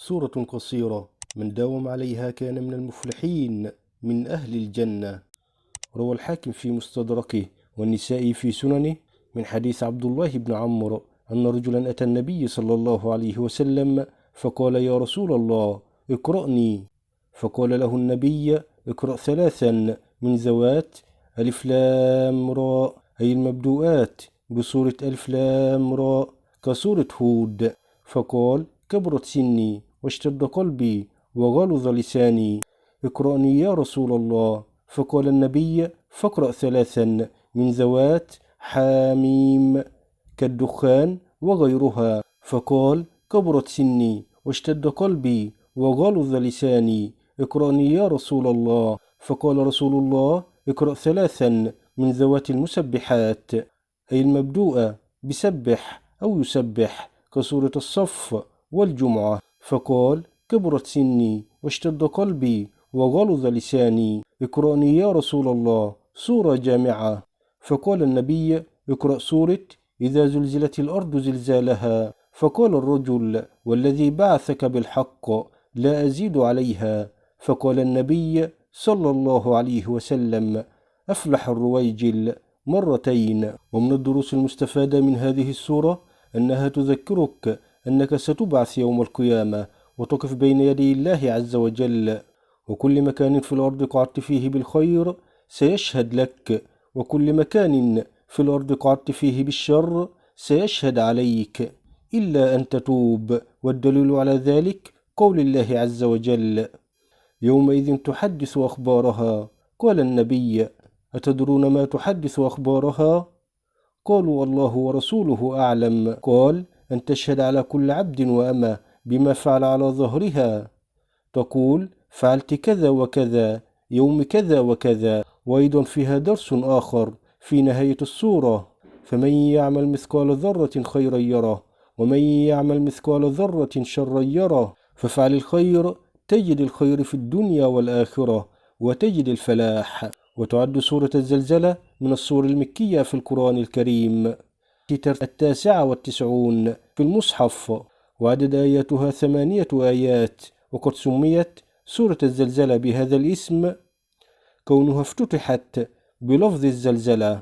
سورة قصيرة من داوم عليها كان من المفلحين من أهل الجنة. روى الحاكم في مستدركه والنسائي في سننه من حديث عبد الله بن عمرو أن رجلا أتى النبي صلى الله عليه وسلم فقال: يا رسول الله اقرأني. فقال له النبي: اقرأ ثلاثا من ذوات ألف لام راء، أي المبدوءات بسورة ألف لام راء كسورة هود. فقال: كبرت سني واشتد قلبي وغلظ لساني، اقرأني يا رسول الله. فقال النبي: فاقرأ ثلاثا من ذوات حاميم كالدخان وغيرها. فقال: كبرت سني واشتد قلبي وغلظ لساني، اقرأني يا رسول الله. فقال رسول الله: اقرأ ثلاثا من ذوات المسبحات، أي المبدوءة بسبح أو يسبح كسورة الصف والجمعة. فقال: كبرت سني واشتد قلبي وغلظ لساني، اقرأني يا رسول الله سورة جامعة. فقال النبي: اقرأ سورة إذا زلزلت الأرض زلزالها. فقال الرجل: والذي بعثك بالحق لا أزيد عليها. فقال النبي صلى الله عليه وسلم: أفلح الرويجل مرتين. ومن الدروس المستفادة من هذه السورة أنها تذكرك أنك ستبعث يوم القيامة وتقف بين يدي الله عز وجل، وكل مكان في الأرض قعدت فيه بالخير سيشهد لك، وكل مكان في الأرض قعدت فيه بالشر سيشهد عليك إلا أن تتوب. والدليل على ذلك قول الله عز وجل: يومئذ تحدث أخبارها. قال النبي: أتدرون ما تحدث أخبارها؟ قالوا: الله ورسوله أعلم. قال: أن تشهد على كل عبد وأمة بما فعل على ظهرها، تقول: فعلت كذا وكذا يوم كذا وكذا. وأيضا فيها درس آخر في نهاية السورة: فمن يعمل مثقال ذرة خيرا يره، ومن يعمل مثقال ذرة شرا يره. ففعل الخير تجد الخير في الدنيا والآخرة وتجد الفلاح. وتعد سورة الزلزلة من السور المكية في القرآن الكريم، 99 في المصحف، وعدد آياتها 8 آيات. وقد سميت سورة الزلزلة بهذا الاسم كونها افتتحت بلفظ الزلزلة.